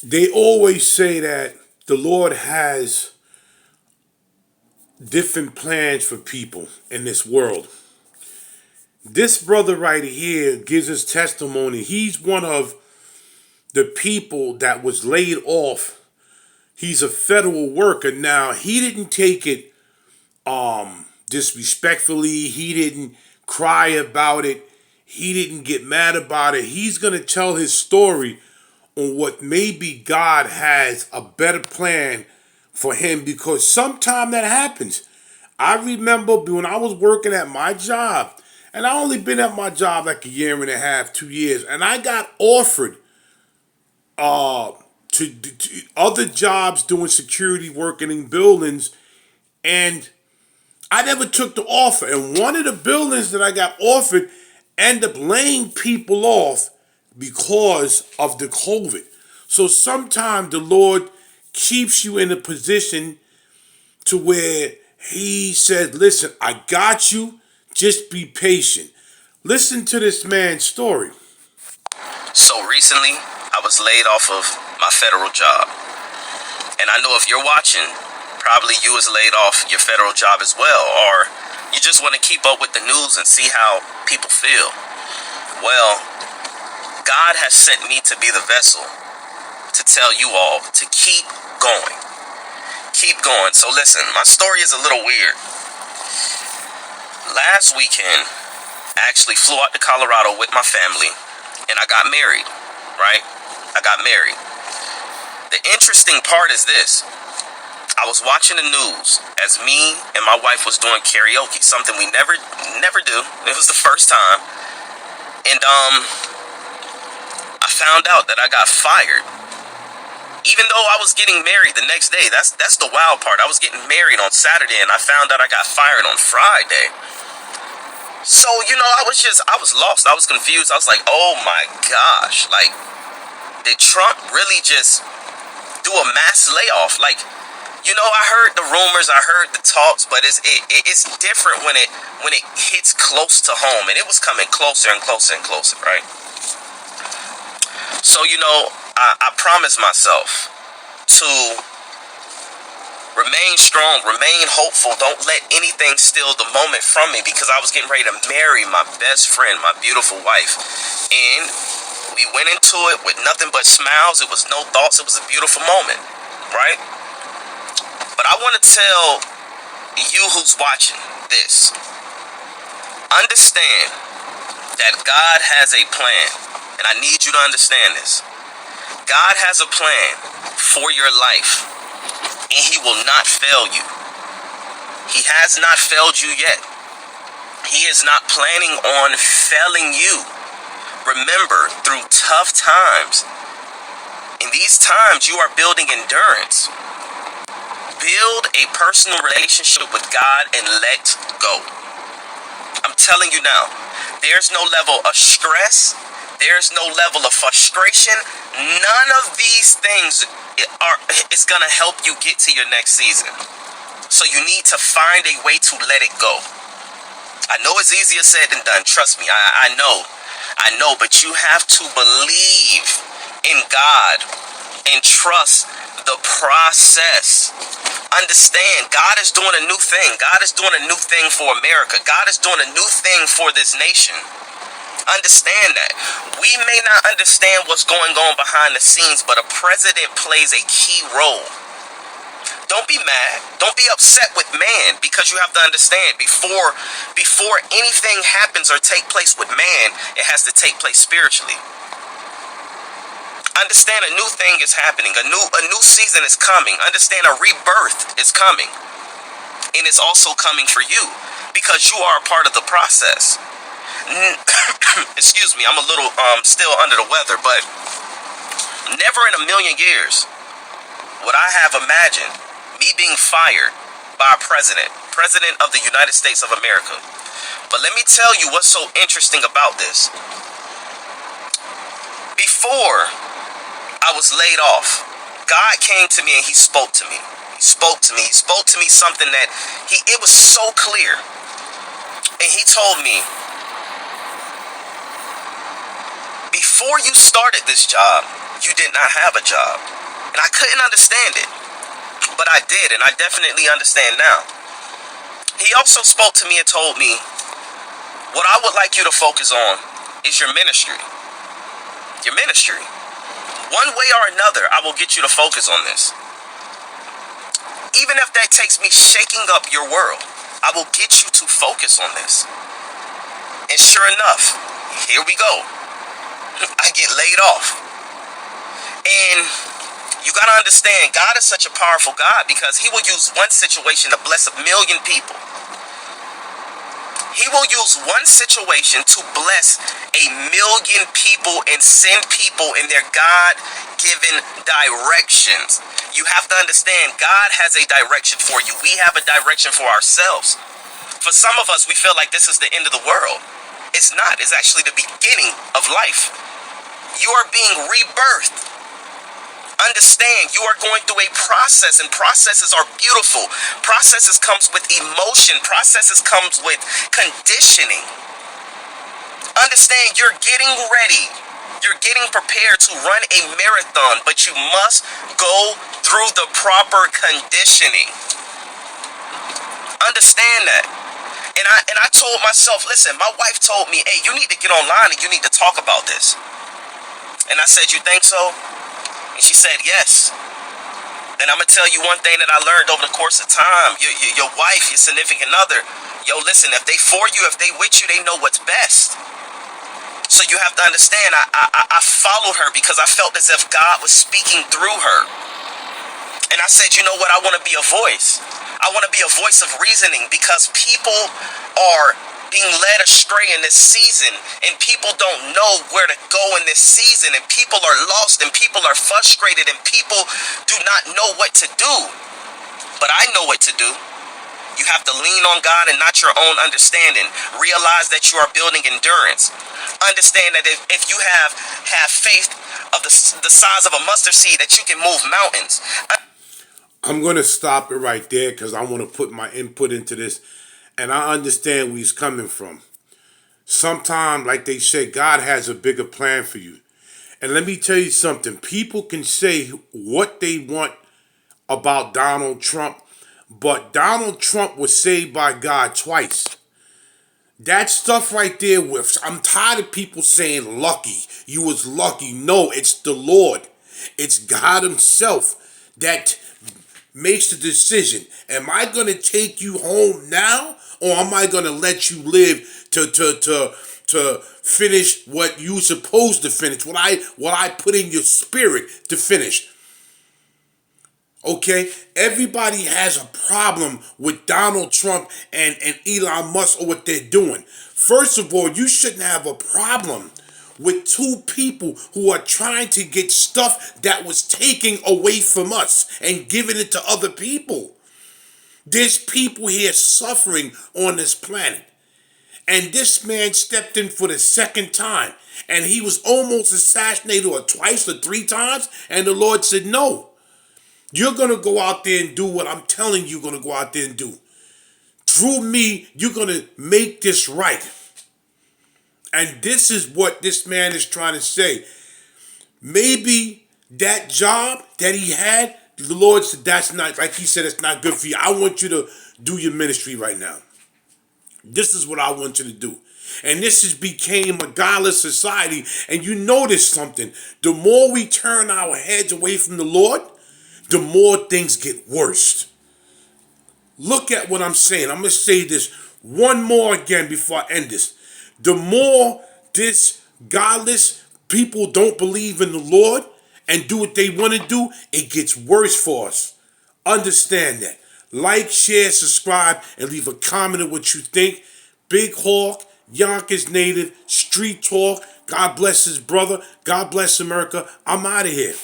they always say that the Lord has different plans for people in this world. This brother right here gives his testimony. He's one of the people that was laid off. He's a federal worker. Now, he didn't take it disrespectfully. He didn't cry about it. He didn't get mad about it. He's going to tell his story on what maybe God has a better plan for him, because sometime that happens. I remember when I was working at my job, and I only been at my job like a year and a half, 2 years, and I got offered to other jobs doing security, working in buildings, and I never took the offer. And one of the buildings that I got offered ended up laying people off because of the COVID. So sometimes the Lord keeps you in a position to where He says, listen, I got you. Just be patient. Listen to this man's story. So recently, I was laid off of my federal job. And I know if you're watching, probably you was laid off your federal job as well, or you just want to keep up with the news and see how people feel. Well, God has sent me to be the vessel to tell you all to keep going. Keep going. So listen, my story is a little weird. Last weekend, I actually flew out to Colorado with my family, and I got married, right? I got married. The interesting part is this. I was watching the news as me and my wife was doing karaoke, something we never do. It was the first time. And I found out that I got fired. Even though I was getting married the next day. That's the wild part. I was getting married on Saturday, and I found out I got fired on Friday. So, I was lost. I was confused. I was like, oh my gosh. Like, did Trump really just do a mass layoff? Like, I heard the rumors, I heard the talks, but it's different when it hits close to home, and it was coming closer and closer and closer, right? So, I promised myself to remain strong, remain hopeful. Don't let anything steal the moment from me, because I was getting ready to marry my best friend, my beautiful wife. And we went into it with nothing but smiles. It was no thoughts. It was a beautiful moment, right? But I want to tell you who's watching this. Understand that God has a plan. And I need you to understand this. God has a plan for your life, and He will not fail you. He has not failed you yet. He is not planning on failing you. Remember, through tough times, in these times you are building endurance. Build a personal relationship with God and let go. I'm telling you now, there's no level of stress. There's no level of frustration. None of these things is going to help you get to your next season. So you need to find a way to let it go. I know it's easier said than done. Trust me, I know, but you have to believe in God and trust the process. Understand, God is doing a new thing. God is doing a new thing for America. God is doing a new thing for this nation. Understand that. We may not understand what's going on behind the scenes, but a president plays a key role. Don't be mad. Don't be upset with man, because you have to understand, before anything happens or take place with man, it has to take place spiritually. Understand, a new thing is happening. A new season is coming. Understand, a rebirth is coming. And it's also coming for you, because you are a part of the process. Excuse me, I'm a little still under the weather, but never in a million years would I have imagined me being fired by a president of the United States of America. But let me tell you what's so interesting about this. Before I was laid off, God came to me and He spoke to me. He spoke to me something that it was so clear. And He told me, before you started this job, you did not have a job. And I couldn't understand it, but I did, and I definitely understand now. He also spoke to me and told me, what I would like you to focus on is your ministry. Your ministry. One way or another, I will get you to focus on this. Even if that takes me shaking up your world, I will get you to focus on this. And sure enough, here we go. I get laid off. And you gotta understand, God is such a powerful God because he will use one situation to bless 1 million people. He will use one situation to bless 1 million people and send people in their God-given directions. You have to understand, God has a direction for you. We have a direction for ourselves. For some of us, we feel like this is the end of the world. It's not. It's actually the beginning of life. You are being rebirthed. Understand, you are going through a process, and processes are beautiful. Processes comes with emotion. Processes comes with conditioning. Understand, you're getting ready. You're getting prepared to run a marathon, but you must go through the proper conditioning. Understand that. And I told myself, listen, my wife told me, hey, you need to get online and you need to talk about this. And I said, you think so? And she said, yes. And I'm going to tell you one thing that I learned over the course of time. Your wife, your significant other, yo, listen, if they for you, if they with you, they know what's best. So you have to understand, I followed her because I felt as if God was speaking through her. And I said, you know what? I want to be a voice. I want to be a voice of reasoning because people are being led astray in this season, and people don't know where to go in this season, and people are lost, and people are frustrated, and people do not know what to do. But I know what to do. You have to lean on God and not your own understanding. Realize that you are building endurance. Understand that if you have faith of the size of a mustard seed, that you can move mountains. I'm going to stop it right there because I want to put my input into this. And I understand where he's coming from. Sometimes, like they say, God has a bigger plan for you. And let me tell you something. People can say what they want about Donald Trump, but Donald Trump was saved by God twice. That stuff right there, I'm tired of people saying lucky. You was lucky. No, it's the Lord. It's God himself that makes the decision. Am I going to take you home now, or am I going to let you live to finish what you supposed to finish? What I put in your spirit to finish. Okay, everybody has a problem with Donald Trump and Elon Musk or what they're doing. First of all, you shouldn't have a problem with two people who are trying to get stuff that was taken away from us and giving it to other people. There's people here suffering on this planet. And this man stepped in for the second time. And he was almost assassinated or twice or 3 times. And the Lord said, no. You're going to go out there and do what I'm telling you going to go out there and do. Through me, you're going to make this right. And this is what this man is trying to say. Maybe that job that he had, the Lord said, that's not, like he said, it's not good for you. I want you to do your ministry right now. This is what I want you to do. And this has became a godless society. And you notice something. The more we turn our heads away from the Lord, the more things get worse. Look at what I'm saying. I'm going to say this one more again before I end this. The more this godless people don't believe in the Lord and do what they want to do, it gets worse for us. Understand that. Like, share, subscribe, and leave a comment of what you think. Big Hawk, Yonkers native, street talk. God bless his brother. God bless America. I'm out of here.